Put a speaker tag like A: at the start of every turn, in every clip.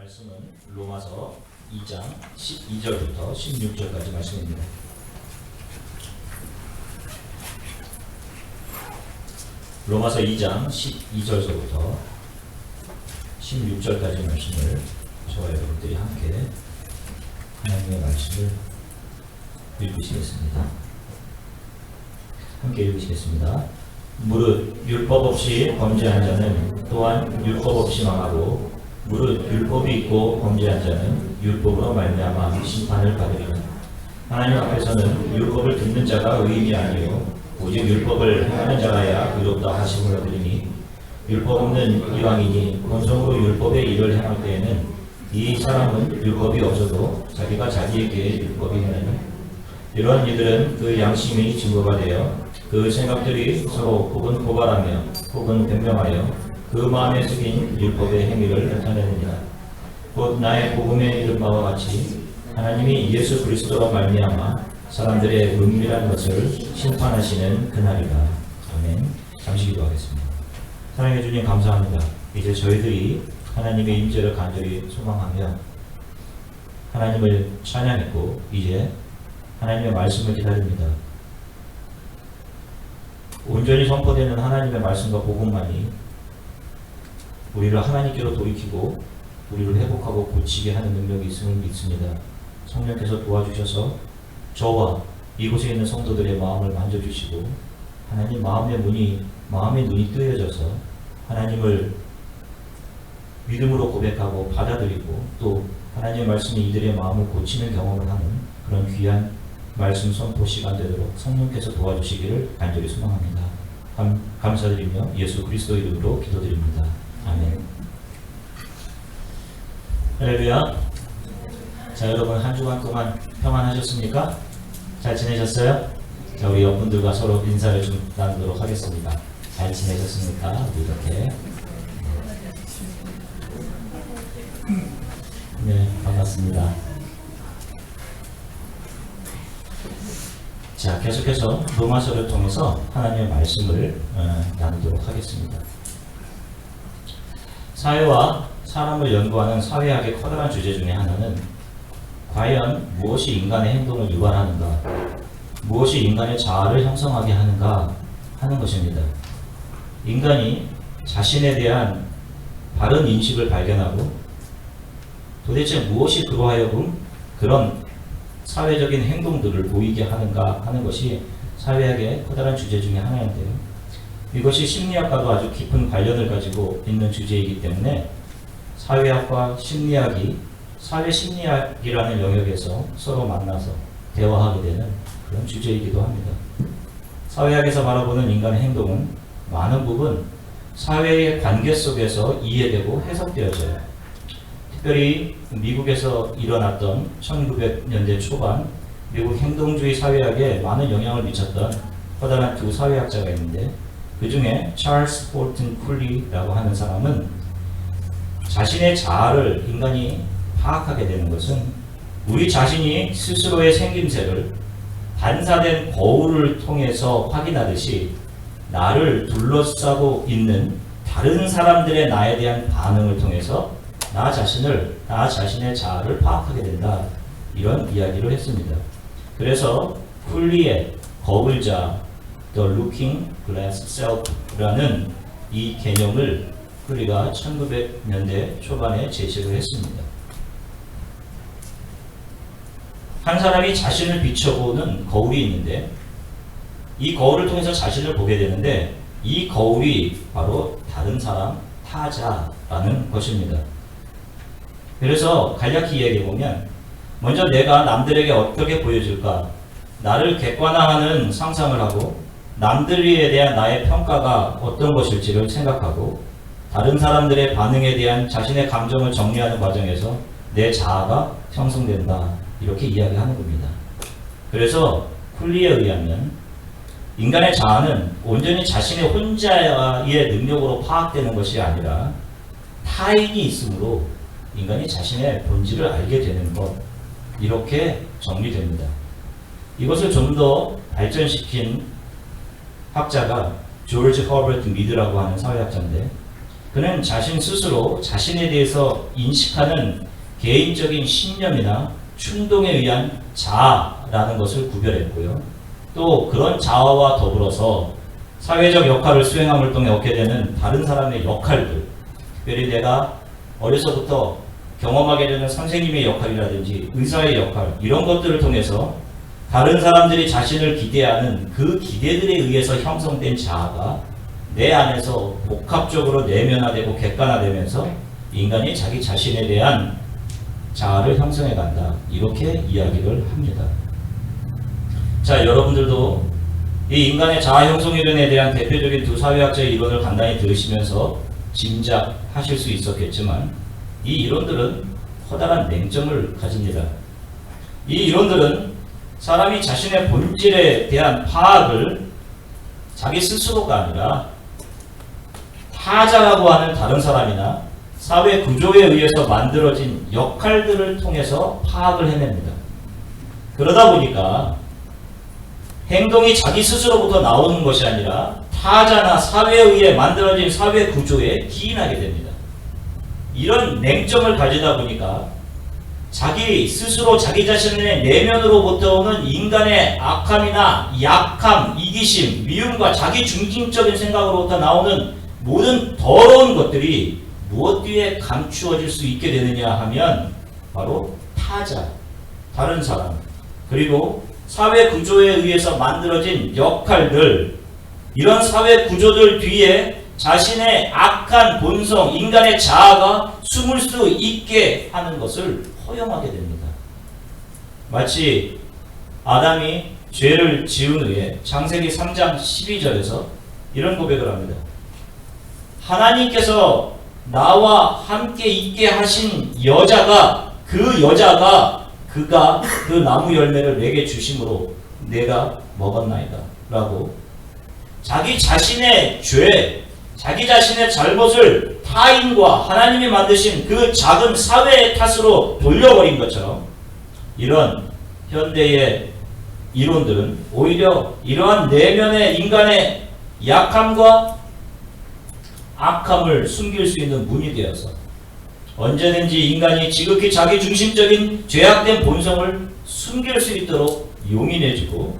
A: 말씀은 로마서 2장 12절부터 16절까지 말씀입니다. 로마서 2장 12절서부터 16절까지 말씀을 저와 여러분들이 함께 하나님의 말씀을 읽으시겠습니다. 함께 읽으시겠습니다. 무릇 율법 없이 범죄한 자는 또한 율법 없이 망하고 무릇 율법이 있고 범죄한 자는 율법으로 말미암아 심판을 받으리라. 하나님 앞에서는 율법을 듣는 자가 의인이 아니요 오직 율법을 행하는 자라야 의롭다 하심을 얻으리니 율법 없는 이방인이 본성으로 율법의 일을 행할 때에는 이 사람은 율법이 없어도 자기가 자기에게 율법이 되느니 이러한 이들은 그 양심이 증거가 되어 그 생각들이 서로 혹은 고발하며 혹은 변명하여 그 마음에 새긴 율법의 행위를 나타내느니라. 곧 나의 복음에 이른 바와 같이 하나님이 예수 그리스도로 말미암아 사람들의 은밀한 것을 심판하시는 그날이라. 아멘. 잠시 기도하겠습니다. 사랑해 주님 감사합니다. 이제 저희들이 하나님의 임재를 간절히 소망하며 하나님을 찬양했고 이제 하나님의 말씀을 기다립니다. 온전히 선포되는 하나님의 말씀과 복음만이 우리를 하나님께로 돌이키고 우리를 회복하고 고치게 하는 능력이 있음을 믿습니다. 성령께서 도와주셔서 저와 이곳에 있는 성도들의 마음을 만져주시고 하나님 마음의 눈이 뜨여져서 하나님을 믿음으로 고백하고 받아들이고 또 하나님의 말씀이 이들의 마음을 고치는 경험을 하는 그런 귀한 말씀 선포 시간 되도록 성령께서 도와주시기를 간절히 소망합니다. 감사드리며 예수 그리스도 이름으로 기도드립니다. 아멘. 할렐루야. 자, 여러분 한 주간 동안 평안하셨습니까? 잘 지내셨어요? 자, 우리 옆분들과 서로 인사를 좀 나누도록 하겠습니다. 잘 지내셨습니까? 우리 이렇게. 네, 반갑습니다. 자, 계속해서 로마서를 통해서 하나님의 말씀을 나누도록 하겠습니다. 사회와 사람을 연구하는 사회학의 커다란 주제 중에 하나는 과연 무엇이 인간의 행동을 유발하는가, 무엇이 인간의 자아를 형성하게 하는가 하는 것입니다. 인간이 자신에 대한 바른 인식을 발견하고 도대체 무엇이 그로 하여금 그런 사회적인 행동들을 보이게 하는가 하는 것이 사회학의 커다란 주제 중에 하나인데요. 이것이 심리학과도 아주 깊은 관련을 가지고 있는 주제이기 때문에 사회학과 심리학이 사회심리학이라는 영역에서 서로 만나서 대화하게 되는 그런 주제이기도 합니다. 사회학에서 바라보는 인간의 행동은 많은 부분 사회의 관계 속에서 이해되고 해석되어져요. 특별히 미국에서 일어났던 1900년대 초반 미국 행동주의 사회학에 많은 영향을 미쳤던 커다란 두 사회학자가 있는데 그 중에 찰스 폴튼 쿨리라고 하는 사람은 자신의 자아를 인간이 파악하게 되는 것은 우리 자신이 스스로의 생김새를 반사된 거울을 통해서 확인하듯이 나를 둘러싸고 있는 다른 사람들의 나에 대한 반응을 통해서 나 자신의 자아를 파악하게 된다. 이런 이야기를 했습니다. 그래서 쿨리의 거울자 The Looking Glass Self라는 이 개념을 쿨리가 1900년대 초반에 제시를 했습니다. 한 사람이 자신을 비춰보는 거울이 있는데 이 거울을 통해서 자신을 보게 되는데 이 거울이 바로 다른 사람, 타자라는 것입니다. 그래서 간략히 이야기해 보면 먼저 내가 남들에게 어떻게 보여질까 나를 객관화하는 상상을 하고 남들에 대한 나의 평가가 어떤 것일지를 생각하고 다른 사람들의 반응에 대한 자신의 감정을 정리하는 과정에서 내 자아가 형성된다. 이렇게 이야기하는 겁니다. 그래서 쿨리에 의하면 인간의 자아는 온전히 자신의 혼자의 능력으로 파악되는 것이 아니라 타인이 있으므로 인간이 자신의 본질을 알게 되는 것, 이렇게 정리됩니다. 이것을 좀 더 발전시킨 학자가 조지 허버트 미드라고 하는 사회학자인데 그는 자신 스스로 자신에 대해서 인식하는 개인적인 신념이나 충동에 의한 자아라는 것을 구별했고요. 또 그런 자아와 더불어서 사회적 역할을 수행함을 통해 얻게 되는 다른 사람의 역할들, 특별히 내가 어려서부터 경험하게 되는 선생님의 역할이라든지 의사의 역할, 이런 것들을 통해서 다른 사람들이 자신을 기대하는 그 기대들에 의해서 형성된 자아가 내 안에서 복합적으로 내면화되고 객관화되면서 인간이 자기 자신에 대한 자아를 형성해 간다, 이렇게 이야기를 합니다. 자, 여러분들도 이 인간의 자아 형성 이론에 대한 대표적인 두 사회학자의 이론을 간단히 들으시면서 짐작하실 수 있었겠지만, 이 이론들은 커다란 맹점을 가집니다. 이 이론들은 사람이 자신의 본질에 대한 파악을 자기 스스로가 아니라 타자라고 하는 다른 사람이나 사회 구조에 의해서 만들어진 역할들을 통해서 파악을 해냅니다. 그러다 보니까 행동이 자기 스스로부터 나오는 것이 아니라 타자나 사회에 의해 만들어진 사회 구조에 기인하게 됩니다. 이런 맹점을 가지다 보니까 자기 스스로 자기 자신의 내면으로부터 오는 인간의 악함이나 약함, 이기심, 미움과 자기 중심적인 생각으로부터 나오는 모든 더러운 것들이 무엇 뒤에 감추어질 수 있게 되느냐 하면 바로 타자, 다른 사람, 그리고 사회 구조에 의해서 만들어진 역할들, 이런 사회 구조들 뒤에 자신의 악한 본성, 인간의 자아가 숨을 수 있게 하는 것을 허용하게 됩니다. 마치 아담이 죄를 지은 후에 창세기 3장 12절에서 이런 고백을 합니다. 하나님께서 나와 함께 있게 하신 여자가, 그가 그 나무 열매를 내게 주심으로 내가 먹었나이다 라고 자기 자신의 죄, 자기 자신의 잘못을 타인과 하나님이 만드신 그 작은 사회의 탓으로 돌려버린 것처럼, 이런 현대의 이론들은 오히려 이러한 내면의 인간의 약함과 악함을 숨길 수 있는 문이 되어서 언제든지 인간이 지극히 자기 중심적인 죄악된 본성을 숨길 수 있도록 용인해주고,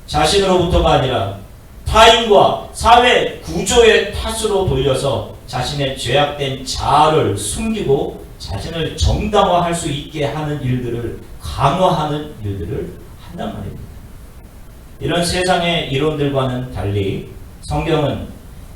A: 자신으로부터가 아니라 타인과 사회 구조의 탓으로 돌려서 자신의 죄악된 자아를 숨기고 자신을 정당화할 수 있게 하는 일들을, 강화하는 일들을 한단 말입니다. 이런 세상의 이론들과는 달리 성경은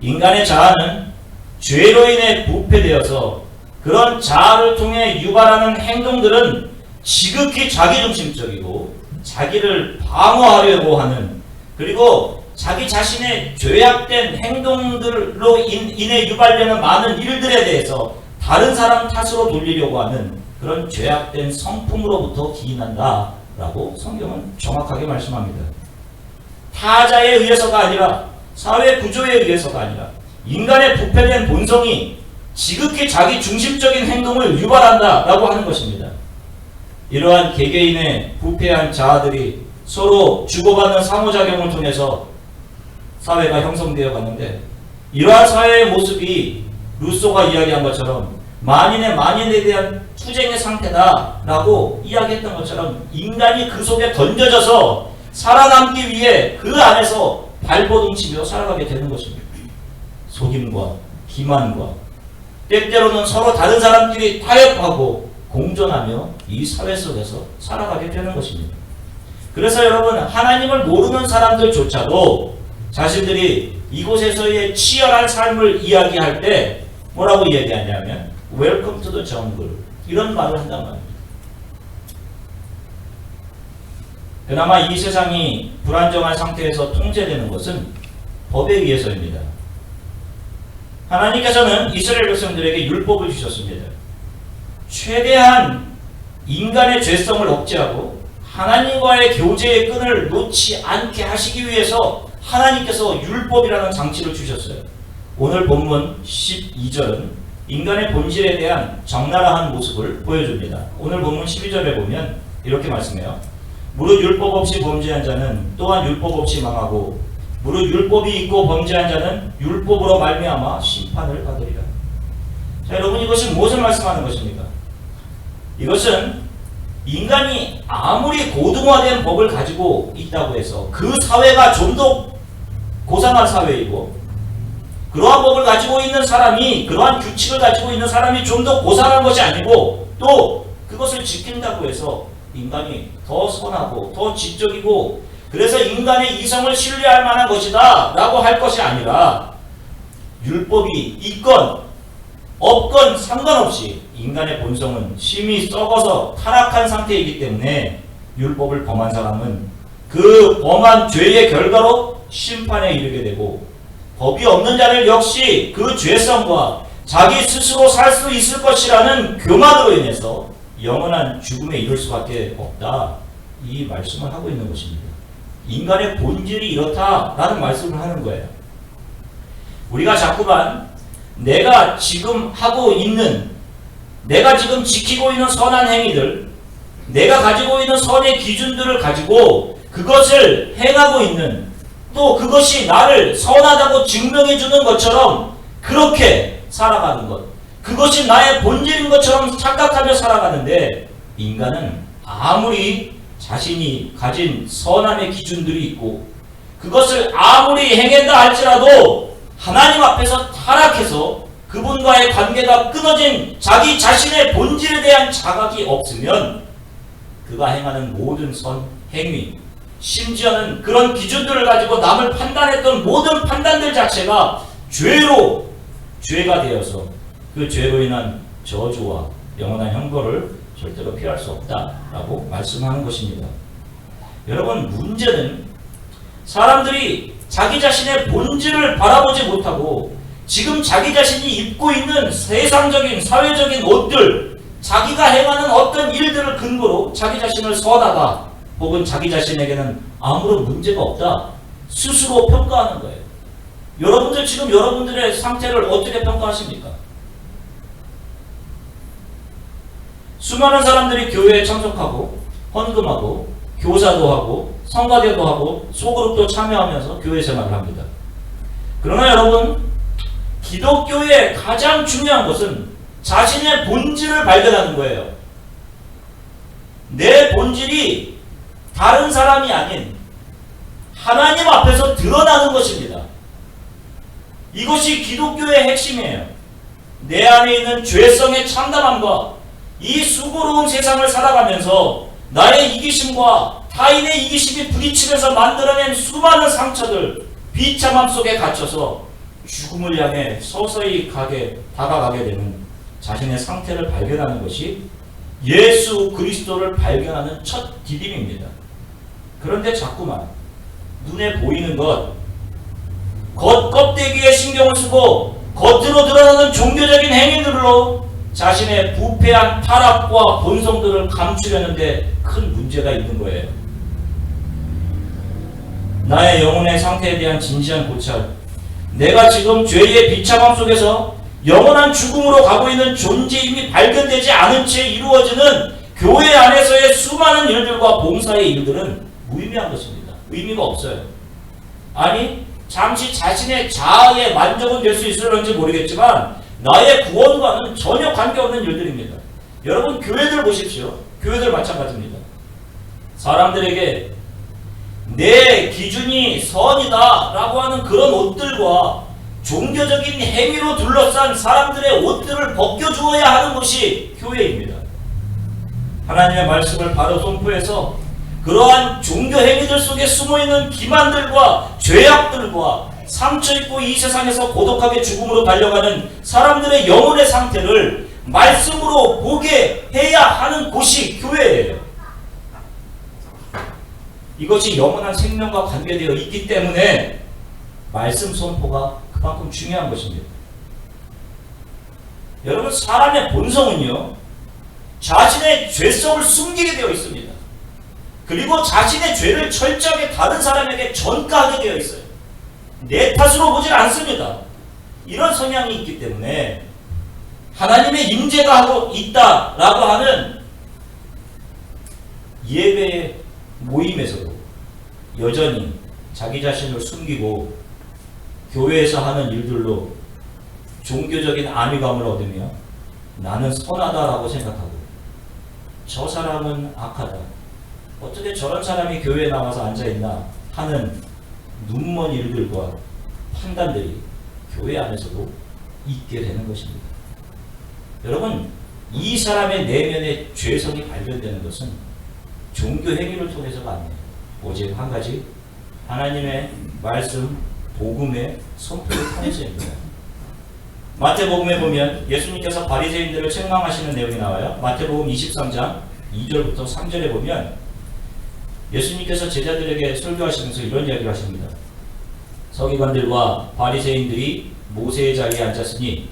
A: 인간의 자아는 죄로 인해 부패되어서 그런 자아를 통해 유발하는 행동들은 지극히 자기중심적이고 자기를 방어하려고 하는, 그리고 자기 자신의 죄악된 행동들로 인해 유발되는 많은 일들에 대해서 다른 사람 탓으로 돌리려고 하는 그런 죄악된 성품으로부터 기인한다 라고 성경은 정확하게 말씀합니다. 타자에 의해서가 아니라, 사회 구조에 의해서가 아니라 인간의 부패된 본성이 지극히 자기 중심적인 행동을 유발한다 라고 하는 것입니다. 이러한 개개인의 부패한 자아들이 서로 주고받는 상호작용을 통해서 사회가 형성되어 갔는데, 이러한 사회의 모습이 루소가 이야기한 것처럼 만인에 대한 투쟁의 상태다 라고 이야기했던 것처럼 인간이 그 속에 던져져서 살아남기 위해 그 안에서 발버둥치며 살아가게 되는 것입니다. 속임과 기만과 때때로는 서로 다른 사람들이 타협하고 공존하며 이 사회 속에서 살아가게 되는 것입니다. 그래서 여러분, 하나님을 모르는 사람들조차도 자신들이 이곳에서의 치열한 삶을 이야기할 때 뭐라고 이야기하냐면 Welcome to the jungle, 이런 말을 한단 말입니다. 그나마 이 세상이 불안정한 상태에서 통제되는 것은 법에 의해서입니다. 하나님께서는 이스라엘 백성들에게 율법을 주셨습니다. 최대한 인간의 죄성을 억제하고 하나님과의 교제의 끈을 놓지 않게 하시기 위해서 하나님께서 율법이라는 장치를 주셨어요. 오늘 본문 12절은 인간의 본질에 대한 적나라한 모습을 보여줍니다. 오늘 본문 12절에 보면 이렇게 말씀해요. 무릇 율법 없이 범죄한 자는 또한 율법 없이 망하고 무릇 율법이 있고 범죄한 자는 율법으로 말미암아 심판을 받으리라. 자, 여러분, 이것이 무엇을 말씀하는 것입니까? 이것은 인간이 아무리 고등화된 법을 가지고 있다고 해서 그 사회가 좀 더 고상한 사회이고, 그러한 법을 가지고 있는 사람이, 그러한 규칙을 가지고 있는 사람이 좀 더 고상한 것이 아니고, 또 그것을 지킨다고 해서 인간이 더 선하고 더 지적이고, 그래서 인간의 이성을 신뢰할 만한 것이다 라고 할 것이 아니라, 율법이 있건 없건 상관없이 인간의 본성은 심히 썩어서 타락한 상태이기 때문에 율법을 범한 사람은 그 범한 죄의 결과로 심판에 이르게 되고, 법이 없는 자를 역시 그 죄성과 자기 스스로 살 수 있을 것이라는 교만으로 인해서 영원한 죽음에 이를 수밖에 없다, 이 말씀을 하고 있는 것입니다. 인간의 본질이 이렇다라는 말씀을 하는 거예요. 우리가 자꾸만 내가 지금 하고 있는, 내가 지금 지키고 있는 선한 행위들, 내가 가지고 있는 선의 기준들을 가지고 그것을 행하고 있는, 또 그것이 나를 선하다고 증명해 주는 것처럼 그렇게 살아가는 것, 그것이 나의 본질인 것처럼 착각하며 살아가는데, 인간은 아무리 자신이 가진 선함의 기준들이 있고 그것을 아무리 행한다 할지라도 하나님 앞에서 타락해서 그분과의 관계가 끊어진 자기 자신의 본질에 대한 자각이 없으면 그가 행하는 모든 선, 행위, 심지어는 그런 기준들을 가지고 남을 판단했던 모든 판단들 자체가 죄가 되어서 그 죄로 인한 저주와 영원한 형벌을 절대로 피할 수 없다라고 말씀하는 것입니다. 여러분, 문제는 사람들이 자기 자신의 본질을 바라보지 못하고 지금 자기 자신이 입고 있는 세상적인, 사회적인 옷들, 자기가 행하는 어떤 일들을 근거로 자기 자신을 선하다, 혹은 자기 자신에게는 아무런 문제가 없다 스스로 평가하는 거예요. 여러분들 지금 여러분들의 상태를 어떻게 평가하십니까? 수많은 사람들이 교회에 참석하고 헌금하고 교사도 하고 성가대도 하고 소그룹도 참여하면서 교회 생활을 합니다. 그러나 여러분, 기독교의 가장 중요한 것은 자신의 본질을 발견하는 거예요. 내 본질이 다른 사람이 아닌 하나님 앞에서 드러나는 것입니다. 이것이 기독교의 핵심이에요. 내 안에 있는 죄성의 참담함과 이 수고로운 세상을 살아가면서 나의 이기심과 타인의 이기심이 부딪히면서 만들어낸 수많은 상처들, 비참함 속에 갇혀서 죽음을 향해 서서히 다가가게 되는 자신의 상태를 발견하는 것이 예수 그리스도를 발견하는 첫 디딤입니다. 그런데 자꾸만 눈에 보이는 것, 겉껍데기에 신경을 쓰고 겉으로 드러나는 종교적인 행위들로 자신의 부패한 타락과 본성들을 감추려는데 큰 문제가 있는 거예요. 나의 영혼의 상태에 대한 진지한 고찰, 내가 지금 죄의 비참함 속에서 영원한 죽음으로 가고 있는 존재임이 발견되지 않은 채 이루어지는 교회 안에서의 수많은 일들과 봉사의 일들은 무의미한 것입니다. 의미가 없어요. 아니, 잠시 자신의 자아에 만족은 될 수 있을런지 모르겠지만 나의 구원과는 전혀 관계없는 일들입니다. 여러분, 교회들 보십시오. 교회들 마찬가지입니다. 사람들에게 내 기준이 선이다 라고 하는 그런 옷들과 종교적인 행위로 둘러싼 사람들의 옷들을 벗겨주어야 하는 것이 교회입니다. 하나님의 말씀을 바로 선포해서 그러한 종교 행위들 속에 숨어있는 기만들과 죄악들과 상처입고 이 세상에서 고독하게 죽음으로 달려가는 사람들의 영혼의 상태를 말씀으로 보게 해야 하는 곳이 교회예요. 이것이 영원한 생명과 관계되어 있기 때문에 말씀 선포가 그만큼 중요한 것입니다. 여러분, 사람의 본성은요, 자신의 죄성을 숨기게 되어 있습니다. 그리고 자신의 죄를 철저하게 다른 사람에게 전가하게 되어 있어요. 내 탓으로 보질 않습니다. 이런 성향이 있기 때문에 하나님의 임재가 하고 있다라고 하는 예배 모임에서도 여전히 자기 자신을 숨기고 교회에서 하는 일들로 종교적인 안위감을 얻으며 나는 선하다라고 생각하고 저 사람은 악하다. 어떻게 저런 사람이 교회에 나와서 앉아있나 하는 눈먼 일들과 판단들이 교회 안에서도 있게 되는 것입니다. 여러분, 이 사람의 내면의 죄성이 발견되는 것은 종교 행위를 통해서가 아니에요. 오직 한 가지, 하나님의 말씀, 복음의 선포를 통해서입니다. 마태복음에 보면 예수님께서 바리새인들을 책망하시는 내용이 나와요. 마태복음 23장 2절부터 3절에 보면 예수님께서 제자들에게 설교하시면서 이런 이야기를 하십니다. 서기관들과 바리새인들이 모세의 자리에 앉았으니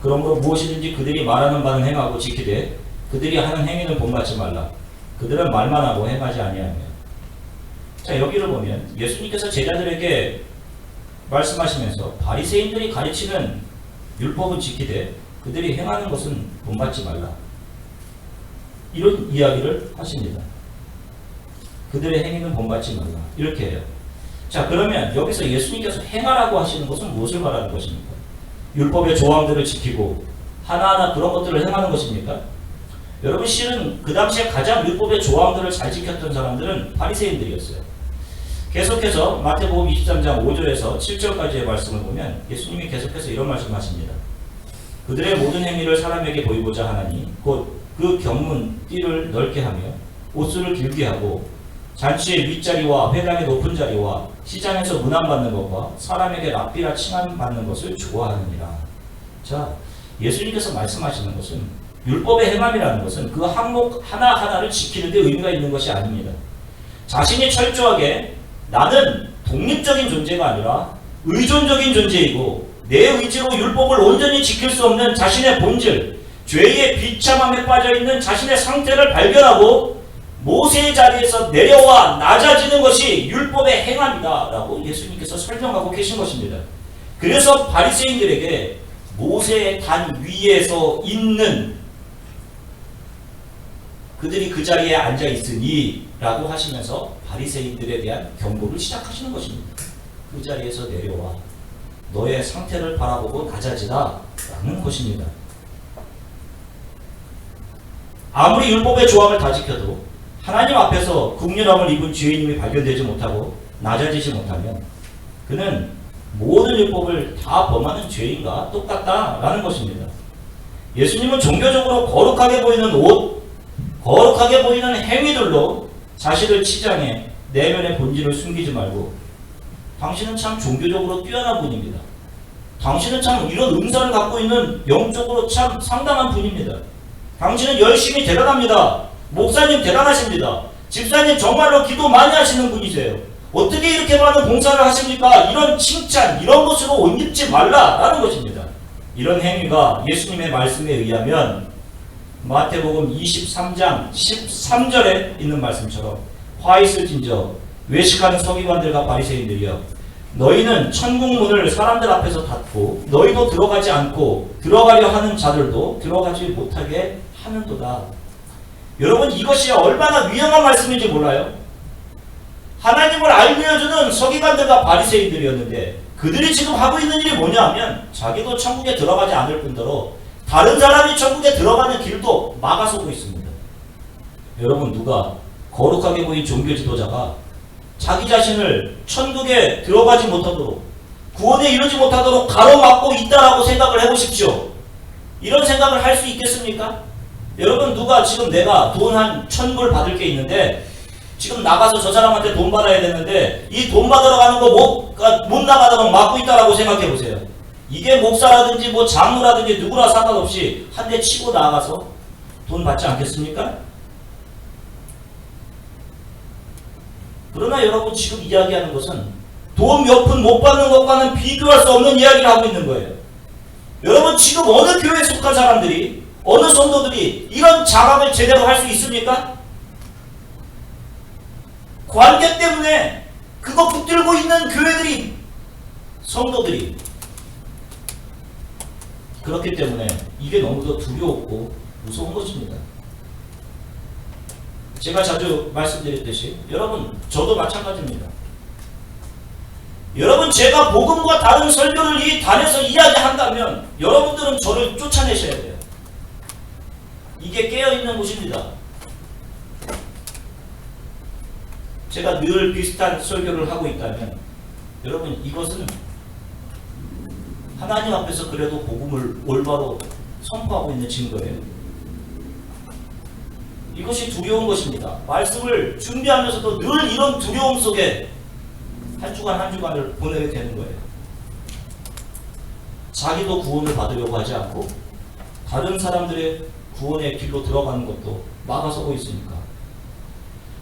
A: 그러므로 무엇이든지 그들이 말하는 바는 행하고 지키되 그들이 하는 행위는 본받지 말라. 그들은 말만 하고 행하지 아니하며. 자, 여기를 보면 예수님께서 제자들에게 말씀하시면서 바리새인들이 가르치는 율법은 지키되 그들이 행하는 것은 본받지 말라. 이런 이야기를 하십니다. 그들의 행위는 본받지 말라. 이렇게 해요. 자, 그러면 여기서 예수님께서 행하라고 하시는 것은 무엇을 말하는 것입니까? 율법의 조항들을 지키고 하나하나 그런 것들을 행하는 것입니까? 여러분, 실은 그 당시에 가장 율법의 조항들을 잘 지켰던 사람들은 바리새인들이었어요. 계속해서 마태복음 23장 5절에서 7절까지의 말씀을 보면 예수님이 계속해서 이런 말씀하십니다. 그들의 모든 행위를 사람에게 보이고자 하나니 곧 그 경문 띠를 넓게 하며 옷수를 길게 하고 잔치의 윗자리와 회당의 높은 자리와 시장에서 문안받는 것과 사람에게 랍비라 칭함받는 것을 좋아하느니라. 자, 예수님께서 말씀하시는 것은 율법의 행함이라는 것은 그 항목 하나하나를 지키는 데 의미가 있는 것이 아닙니다. 자신이 철저하게 나는 독립적인 존재가 아니라 의존적인 존재이고 내 의지로 율법을 온전히 지킬 수 없는 자신의 본질, 죄의 비참함에 빠져있는 자신의 상태를 발견하고 모세의 자리에서 내려와 낮아지는 것이 율법의 행함이다 라고 예수님께서 설명하고 계신 것입니다. 그래서 바리새인들에게 모세의 단 위에서 있는 그들이 그 자리에 앉아 있으니 라고 하시면서 바리새인들에 대한 경고를 시작하시는 것입니다. 그 자리에서 내려와 너의 상태를 바라보고 낮아지라 라는 것입니다. 아무리 율법의 조항을 다 지켜도 하나님 앞에서 긍휼함을 입은 죄인임이 발견되지 못하고 낮아지지 못하면 그는 모든 율법을 다 범하는 죄인과 똑같다라는 것입니다. 예수님은 종교적으로 거룩하게 보이는 옷, 거룩하게 보이는 행위들로 자신을 치장해 내면의 본질을 숨기지 말고 당신은 참 종교적으로 뛰어난 분입니다. 당신은 참 이런 은사를 갖고 있는 영적으로 참 상당한 분입니다. 당신은 열심히 대단합니다. 목사님 대단하십니다. 집사님 정말로 기도 많이 하시는 분이세요. 어떻게 이렇게 많은 봉사를 하십니까? 이런 칭찬, 이런 것으로 옷 입지 말라라는 것입니다. 이런 행위가 예수님의 말씀에 의하면 마태복음 23장 13절에 있는 말씀처럼 화 있을진저 외식하는 서기관들과 바리새인들이여 너희는 천국 문을 사람들 앞에서 닫고 너희도 들어가지 않고 들어가려 하는 자들도 들어가지 못하게 하는도다. 여러분, 이것이 얼마나 위험한 말씀인지 몰라요? 하나님을 알려주는 서기관들과 바리새인들이었는데 그들이 지금 하고 있는 일이 뭐냐 하면 자기도 천국에 들어가지 않을 뿐더러 다른 사람이 천국에 들어가는 길도 막아서고 있습니다. 여러분, 누가 거룩하게 보인 종교 지도자가 자기 자신을 천국에 들어가지 못하도록 구원에 이르지 못하도록 가로막고 있다라고 생각을 해보십시오. 이런 생각을 할 수 있겠습니까? 여러분, 누가 지금 내가 돈 한 1,000불 받을 게 있는데 지금 나가서 저 사람한테 돈 받아야 되는데 이 돈 받으러 가는 거 못 나가도록 막고 있다라고 생각해 보세요. 이게 목사라든지 뭐 장로라든지 누구나 상관없이 한 대 치고 나가서 돈 받지 않겠습니까? 그러나 여러분, 지금 이야기하는 것은 돈 몇 푼 못 받는 것과는 비교할 수 없는 이야기를 하고 있는 거예요. 여러분, 지금 어느 교회에 속한 사람들이, 어느 성도들이 이런 자각을 제대로 할 수 있습니까? 관계 때문에 그거 붙들고 있는 교회들이, 성도들이 그렇기 때문에 이게 너무도 두려웠고 무서운 것입니다. 제가 자주 말씀드렸듯이 여러분, 저도 마찬가지입니다. 여러분, 제가 복음과 다른 설교를 이 단에서 이야기한다면 여러분들은 저를 쫓아내셔야 돼요. 이게 깨어있는 곳입니다. 제가 늘 비슷한 설교를 하고 있다면 여러분, 이것은 하나님 앞에서 그래도 복음을 올바로 선포하고 있는 증거예요. 이것이 두려운 것입니다. 말씀을 준비하면서도 늘 이런 두려움 속에 한 주간 한 주간을 보내게 되는 거예요. 자기도 구원을 받으려고 하지 않고 다른 사람들의 구원의 길로 들어가는 것도 막아서고 있으니까.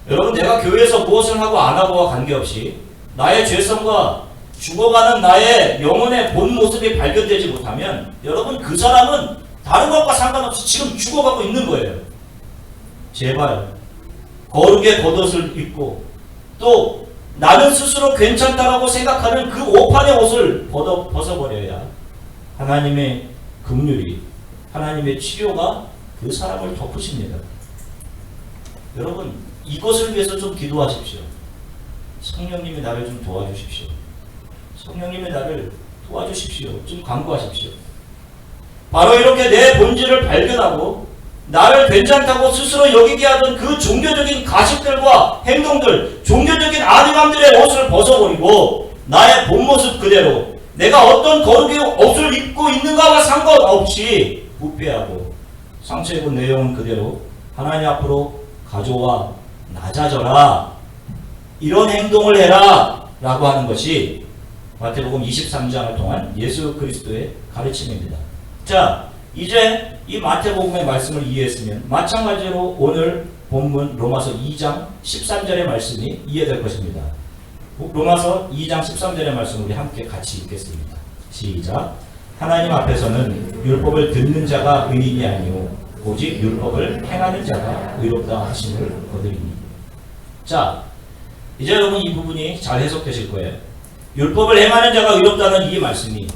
A: 여러분, 내가 교회에서 무엇을 하고 안 하고와 관계없이 나의 죄성과 죽어가는 나의 영혼의 본 모습이 발견되지 못하면 여러분, 그 사람은 다른 것과 상관없이 지금 죽어가고 있는 거예요. 제발 거룩의 겉옷을 입고 또 나는 스스로 괜찮다라고 생각하는 그 오판의 옷을 벗어버려야 하나님의 긍휼이, 하나님의 치료가 그 사람을 덮으십니다. 여러분, 이것을 위해서 좀 기도하십시오. 성령님이 나를 좀 도와주십시오. 성령님이 나를 도와주십시오. 좀 간구하십시오. 바로 이렇게 내 본질을 발견하고 나를 괜찮다고 스스로 여기게 하던 그 종교적인 가식들과 행동들, 종교적인 아리감들의 옷을 벗어버리고 나의 본 모습 그대로 내가 어떤 거룩의 옷을 입고 있는가와 상관없이 부패하고 상처 입은 내 영혼 그대로 하나님 앞으로 가져와 낮아져라, 이런 행동을 해라 라고 하는 것이 마태복음 23장을 통한 예수 그리스도의 가르침입니다. 자, 이제 이 마태복음의 말씀을 이해했으면 마찬가지로 오늘 본문 로마서 2장 13절의 말씀이 이해될 것입니다. 로마서 2장 13절의 말씀 우리 함께 같이 읽겠습니다. 시작. 하나님 앞에서는 율법을 듣는 자가 의인이 아니오 오직 율법을 행하는 자가 의롭다 하심을 거두리니. 자, 이제 여러분, 이 부분이 잘 해석되실 거예요. 율법을 행하는 자가 의롭다는 이 말씀이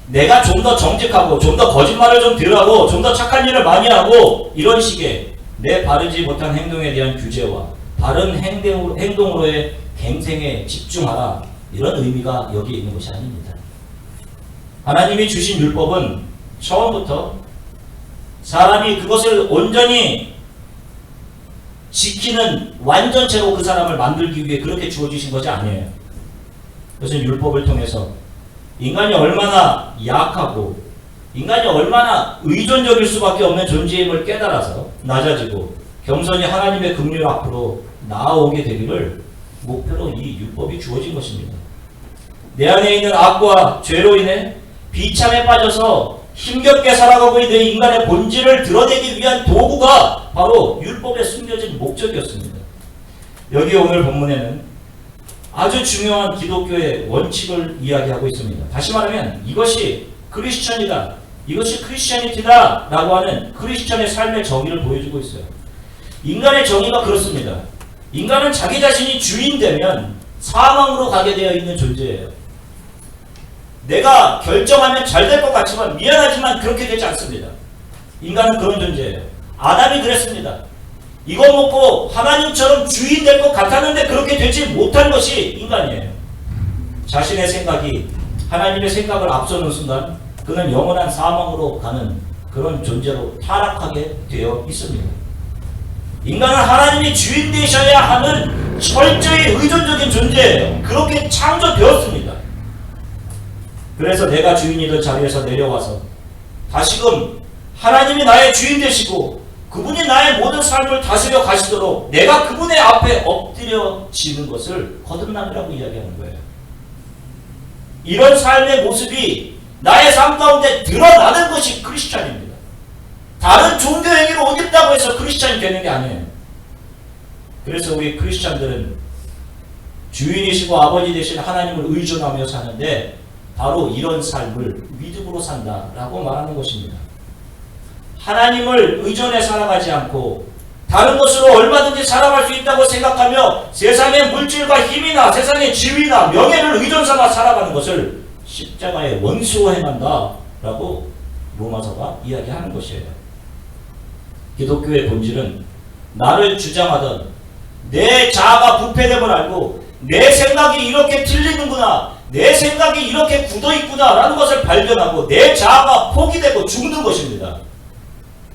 A: 내가 좀 더 정직하고 좀 더 거짓말을 좀 덜하고 좀 더 착한 일을 많이 하고 이런 식의 내 바르지 못한 행동에 대한 규제와 바른 행동으로의 갱생에 집중하라, 이런 의미가 여기에 있는 것이 아닙니다. 하나님이 주신 율법은 처음부터 사람이 그것을 온전히 지키는 완전체로 그 사람을 만들기 위해 그렇게 주어주신 것이 아니에요. 그것은 율법을 통해서 인간이 얼마나 약하고 인간이 얼마나 의존적일 수밖에 없는 존재임을 깨달아서 낮아지고 겸손히 하나님의 긍휼 앞으로 나아오게 되기를 목표로 이 율법이 주어진 것입니다. 내 안에 있는 악과 죄로 인해 비참에 빠져서 힘겹게 살아가고 있는 인간의 본질을 드러내기 위한 도구가 바로 율법에 숨겨진 목적이었습니다. 여기 오늘 본문에는 아주 중요한 기독교의 원칙을 이야기하고 있습니다. 다시 말하면 이것이 크리스천이다, 이것이 크리스천이티다 라고 하는 크리스천의 삶의 정의를 보여주고 있어요. 인간의 정의가 그렇습니다. 인간은 자기 자신이 주인되면 사망으로 가게 되어 있는 존재예요. 내가 결정하면 잘 될 것 같지만 미안하지만 그렇게 되지 않습니다. 인간은 그런 존재예요. 아담이 그랬습니다. 이거 먹고 하나님처럼 주인 될 것 같았는데 그렇게 되지 못한 것이 인간이에요. 자신의 생각이 하나님의 생각을 앞서는 순간 그는 영원한 사망으로 가는 그런 존재로 타락하게 되어 있습니다. 인간은 하나님이 주인 되셔야 하는 철저히 의존적인 존재예요. 그렇게 창조되었습니다. 그래서 내가 주인이던 자리에서 내려와서 다시금 하나님이 나의 주인 되시고 그분이 나의 모든 삶을 다스려 가시도록 내가 그분의 앞에 엎드려지는 것을 거듭남이라고 이야기하는 거예요. 이런 삶의 모습이 나의 삶 가운데 드러나는 것이 크리스찬입니다. 다른 종교 행위로 옷 입다고 해서 크리스찬이 되는 게 아니에요. 그래서 우리 크리스찬들은 주인이시고 아버지 되신 하나님을 의존하며 사는데 바로 이런 삶을 믿음으로 산다라고 말하는 것입니다. 하나님을 의존해 살아가지 않고 다른 것으로 얼마든지 살아갈 수 있다고 생각하며 세상의 물질과 힘이나 세상의 지위나 명예를 의존 삼아 살아가는 것을 십자가의 원수로 행한다 라고 로마서가 이야기하는 것이에요. 기독교의 본질은 나를 주장하던 내 자아가 부패됨을 알고 내 생각이 이렇게 틀리는구나, 내 생각이 이렇게 굳어있구나라는 것을 발견하고 내 자아가 포기되고 죽는 것입니다.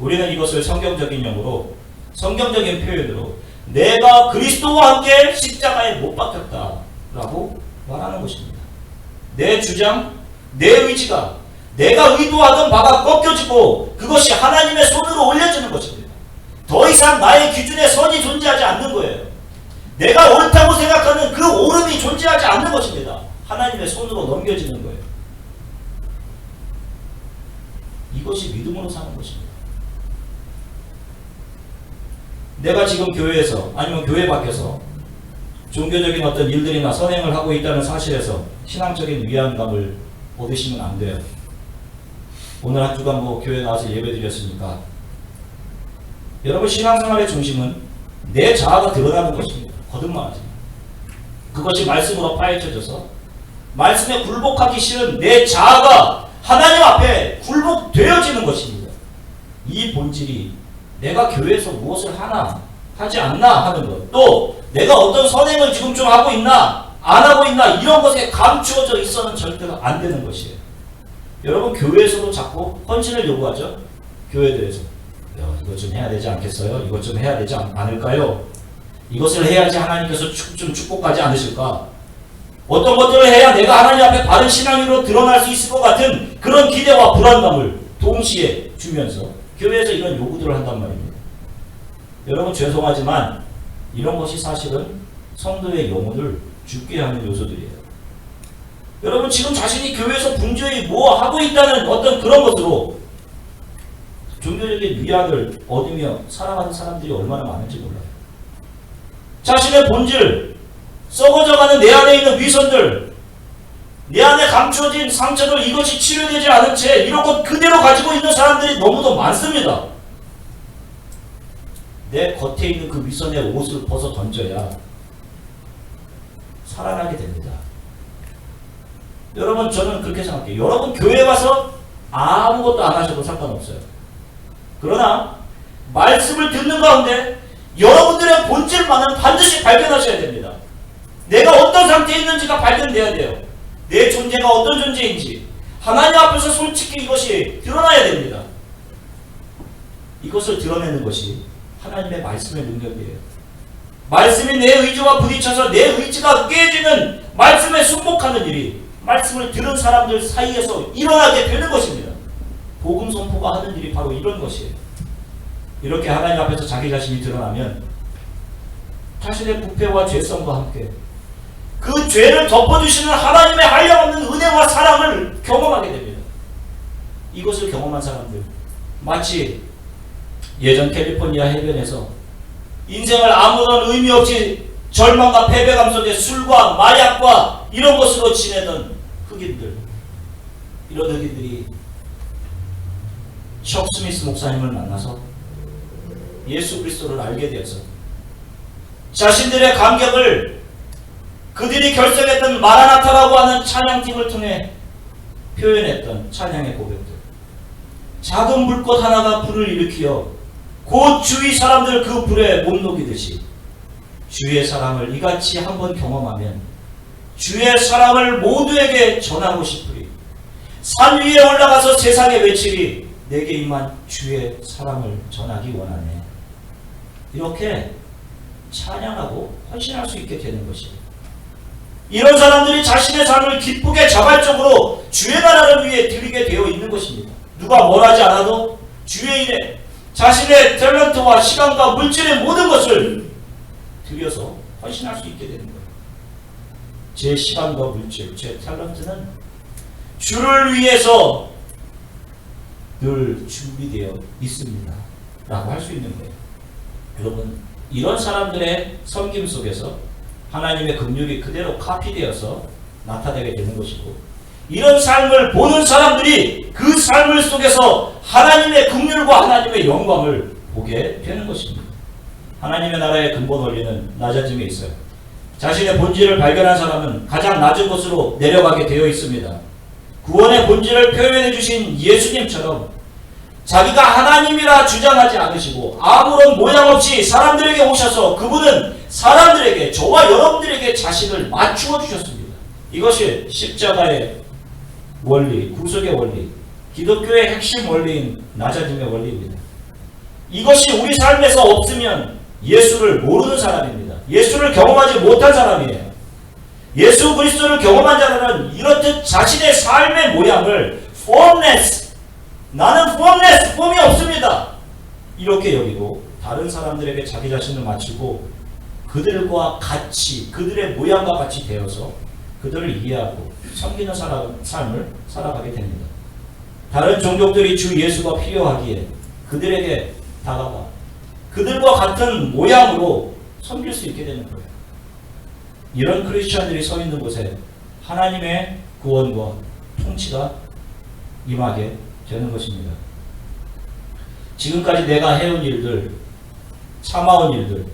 A: 우리는 이것을 성경적인 용어로, 성경적인 표현으로 내가 그리스도와 함께 십자가에 못 박혔다라고 말하는 것입니다. 내 주장, 내 의지가 내가 의도하던 바가 꺾여지고 그것이 하나님의 손으로 올려지는 것입니다. 더 이상 나의 기준에 선이 존재하지 않는 거예요. 내가 옳다고 생각하는 그 옳음이 존재하지 않는 것입니다. 하나님의 손으로 넘겨지는 거예요. 이것이 믿음으로 사는 것입니다. 내가 지금 교회에서 아니면 교회 밖에서 종교적인 어떤 일들이나 선행을 하고 있다는 사실에서 신앙적인 위안감을 얻으시면 안 돼요. 오늘 한 주간 교회 나와서 예배 드렸으니까 여러분 신앙생활의 중심은 내 자아가 드러나는 것입니다. 거듭말하지. 그것이 말씀으로 파헤쳐져서 말씀에 굴복하기 싫은 내 자아가 하나님 앞에 굴복되어지는 것입니다. 이 본질이 내가 교회에서 무엇을 하나 하지 않나 하는 것, 또 내가 어떤 선행을 지금 좀 하고 있나 안 하고 있나 이런 것에 감추어져 있어는 절대로 안 되는 것이에요. 여러분 교회에서도 자꾸 헌신을 요구하죠. 교회들에서 이것 좀 해야 되지 않겠어요? 이것 좀 해야 되지 않을까요? 이것을 해야지 하나님께서 좀 축복하지 않으실까? 어떤 것들을 해야 내가 하나님 앞에 바른 신앙으로 드러날 수 있을 것 같은 그런 기대와 불안감을 동시에 주면서 교회에서 이런 요구들을 한단 말입니다. 여러분 죄송하지만 이런 것이 사실은 성도의 영혼을 죽게 하는 요소들이에요. 여러분 지금 자신이 교회에서 분주히 뭐 하고 있다는 어떤 그런 것으로 종교적인 위안을 얻으며 살아가는 사람들이 얼마나 많은지 몰라요. 자신의 본질, 썩어져가는 내 안에 있는 위선들, 내 안에 감추어진 상처들, 이것이 치료되지 않은 채 이런 것 그대로 가지고 있는 사람들이 너무도 많습니다. 내 겉에 있는 그 위선의 옷을 벗어 던져야 살아나게 됩니다. 여러분 저는 그렇게 생각해요. 여러분 교회 와서 아무것도 안 하셔도 상관없어요. 그러나 말씀을 듣는 가운데 여러분들의 본질만은 반드시 발견하셔야 됩니다. 내가 어떤 상태에 있는지가 발견돼야 돼요. 내 존재가 어떤 존재인지 하나님 앞에서 솔직히 이것이 드러나야 됩니다. 이것을 드러내는 것이 하나님의 말씀의 능력이에요. 말씀이 내 의지와 부딪혀서 내 의지가 깨지는 말씀에 순복하는 일이 말씀을 들은 사람들 사이에서 일어나게 되는 것입니다. 복음 선포가 하는 일이 바로 이런 것이에요. 이렇게 하나님 앞에서 자기 자신이 드러나면 자신의 부패와 죄성과 함께 그 죄를 덮어주시는 하나님의 한량없는 은혜와 사랑을 경험하게 됩니다. 이것을 경험한 사람들 마치 예전 캘리포니아 해변에서 인생을 아무런 의미 없이 절망과 패배감 속에 술과 마약과 이런 것으로 지내던 흑인들, 이런 흑인들이 척 스미스 목사님을 만나서 예수 그리스도를 알게 되어서 자신들의 감격을 그들이 결성했던 마라나타라고 하는 찬양팀을 통해 표현했던 찬양의 고백들, 작은 불꽃 하나가 불을 일으키어 곧 주위 사람들 그 불에 못 녹이듯이 주의 사랑을 이같이 한번 경험하면 주의 사랑을 모두에게 전하고 싶으리. 산 위에 올라가서 세상에 외치리. 내게 임한 주의 사랑을 전하기 원하네. 이렇게 찬양하고 헌신할 수 있게 되는 것이에요. 이런 사람들이 자신의 삶을 기쁘게 자발적으로 주의 나라를 위해 드리게 되어 있는 것입니다. 누가 뭘 하지 않아도 주의 일에 자신의 탤런트와 시간과 물질의 모든 것을 들여서 헌신할 수 있게 되는 거예요. 제 시간과 물질, 제 탤런트는 주를 위해서 늘 준비되어 있습니다 라고 할 수 있는 거예요. 여러분 이런 사람들의 섬김 속에서 하나님의 긍휼이 그대로 카피되어서 나타나게 되는 것이고, 이런 삶을 보는 사람들이 그 삶을 속에서 하나님의 긍휼과 하나님의 영광을 보게 되는 것입니다. 하나님의 나라의 근본 원리는 낮아짐에 있어요. 자신의 본질을 발견한 사람은 가장 낮은 곳으로 내려가게 되어 있습니다. 구원의 본질을 표현해 주신 예수님처럼 자기가 하나님이라 주장하지 않으시고 아무런 모양 없이 사람들에게 오셔서 그분은 사람들에게, 저와 여러분들에게 자신을 맞추어 주셨습니다. 이것이 십자가의 원리, 구속의 원리, 기독교의 핵심 원리인 낮아짐의 원리입니다. 이것이 우리 삶에서 없으면 예수를 모르는 사람입니다. 예수를 경험하지 못한 사람이에요. 예수 그리스도를 경험한 자들은 이렇듯 자신의 삶의 모양을 formless, 나는 formless, 폼이 없습니다, 이렇게 여기고 다른 사람들에게 자기 자신을 맞추고 그들과 같이, 그들의 모양과 같이 되어서 그들을 이해하고 섬기는 삶을 살아가게 됩니다. 다른 종족들이 주 예수가 필요하기에 그들에게 다가가 그들과 같은 모양으로 섬길 수 있게 되는 거예요. 이런 크리스천들이 서 있는 곳에 하나님의 구원과 통치가 임하게 되는 것입니다. 지금까지 내가 해온 일들, 참아온 일들,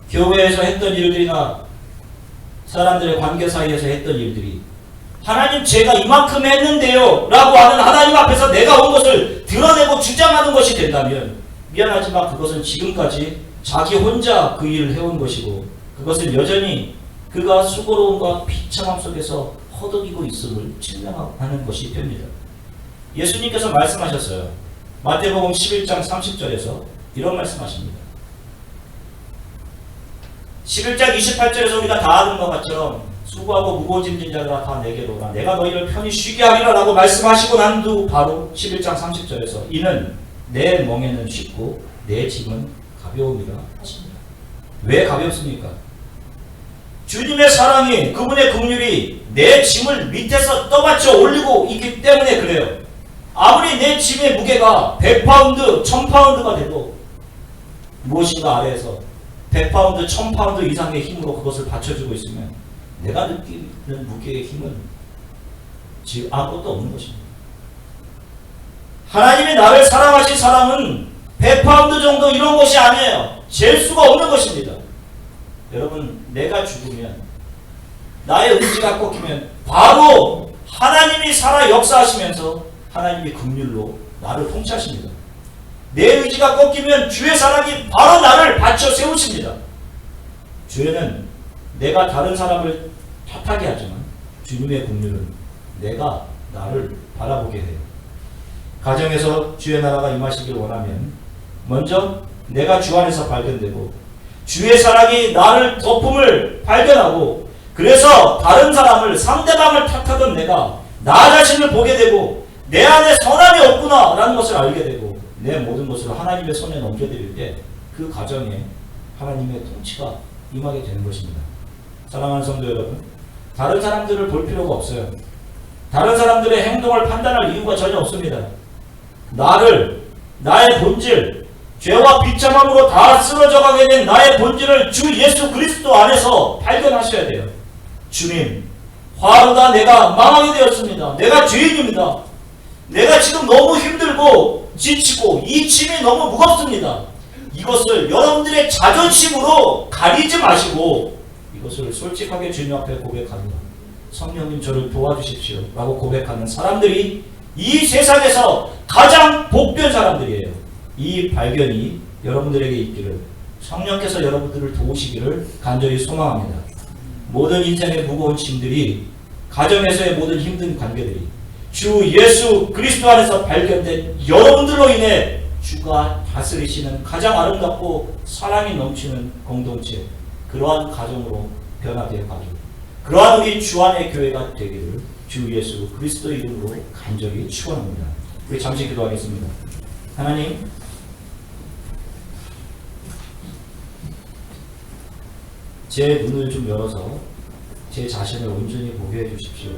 A: 교회에서 했던 일들이나 사람들의 관계 사이에서 했던 일들이 하나님 제가 이만큼 했는데요 라고 하는 하나님 앞에서 내가 온 것을 드러내고 주장하는 것이 된다면 미안하지만 그것은 지금까지 자기 혼자 그 일을 해온 것이고 그것은 여전히 그가 수고로움과 비참함 속에서 허덕이고 있음을 증명하는 것이 됩니다. 예수님께서 말씀하셨어요. 마태복음 11장 30절에서 이런 말씀하십니다. 11장 28절에서 우리가 다 아는 것처럼 수고하고 무거운 짐진 자들아 다 내게로 오라 내가 너희를 편히 쉬게 하리라 라고 말씀하시고 난 후 바로 11장 30절에서 이는 내 멍에는 쉽고 내 짐은 가벼움이라 하십니다. 왜 가볍습니까? 주님의 사랑이, 그분의 긍휼이 내 짐을 밑에서 떠받쳐 올리고 있기 때문에 그래요. 아무리 내 짐의 무게가 100파운드, 1000파운드가 돼도 무엇인가 아래에서 100파운드, 1000파운드 이상의 힘으로 그것을 받쳐주고 있으면 내가 느끼는 무게의 힘은 지금 아무것도 없는 것입니다. 하나님이 나를 사랑하신 사랑은 100파운드 정도 이런 것이 아니에요. 잴 수가 없는 것입니다. 여러분, 내가 죽으면, 나의 의지가 꺾이면 바로 하나님이 살아 역사하시면서 하나님이 긍휼로 나를 통치하십니다. 내 의지가 꺾이면 주의 사랑이 바로 나를 받쳐 세우십니다. 주에는 내가 다른 사람을 탓하게 하지만 주님의 긍휼은 내가 나를 바라보게 해요. 가정에서 주의 나라가 임하시길 원하면 먼저 내가 주 안에서 발견되고 주의 사랑이 나를 덮음을 발견하고 그래서 다른 사람을, 상대방을 탓하던 내가 나 자신을 보게 되고 내 안에 선함이 없구나 라는 것을 알게 되고 내 모든 것을 하나님의 손에 넘겨드릴 때 그 가정에 하나님의 통치가 임하게 되는 것입니다. 사랑하는 성도 여러분, 다른 사람들을 볼 필요가 없어요. 다른 사람들의 행동을 판단할 이유가 전혀 없습니다. 나를, 나의 본질, 죄와 비참함으로 다 쓰러져 가게 된 나의 본질을 주 예수 그리스도 안에서 발견하셔야 돼요. 주님, 화로다 내가 망하게 되었습니다. 내가 죄인입니다. 내가 지금 너무 힘들고 지치고 이 짐이 너무 무겁습니다. 이것을 여러분들의 자존심으로 가리지 마시고 이것을 솔직하게 주님 앞에 고백합니다. 성령님 저를 도와주십시오 라고 고백하는 사람들이 이 세상에서 가장 복된 사람들이에요. 이 발견이 여러분들에게 있기를, 성령께서 여러분들을 도우시기를 간절히 소망합니다. 모든 인생의 무거운 짐들이, 가정에서의 모든 힘든 관계들이 주 예수 그리스도 안에서 발견된 여러분들로 인해 주가 다스리시는 가장 아름답고 사랑이 넘치는 공동체, 그러한 가정으로 변화되어 가기를, 그러한 우리 주 안의 교회가 되기를 주 예수 그리스도 이름으로 간절히 축원합니다. 우리 잠시 기도하겠습니다. 하나님, 제 눈을 좀 열어서 제 자신을 온전히 보게 해주십시오.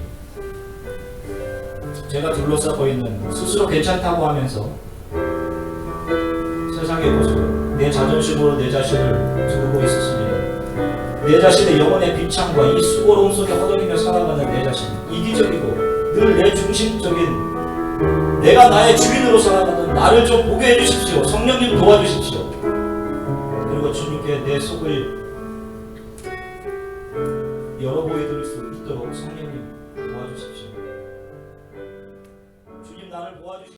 A: 제가 둘러싸고 있는 스스로 괜찮다고 하면서 세상의 모습을 내 자존심으로 내 자신을 두르고 있었습니다. 내 자신의 영혼의 비참과 이 수고로움 속에 허덕이며 살아가는 내 자신, 이기적이고 늘 내 중심적인 내가 나의 주인으로 살아가는 나를 좀 보게 해주십시오. 성령님 도와주십시오. 그리고 주님께 내 속을 열어보게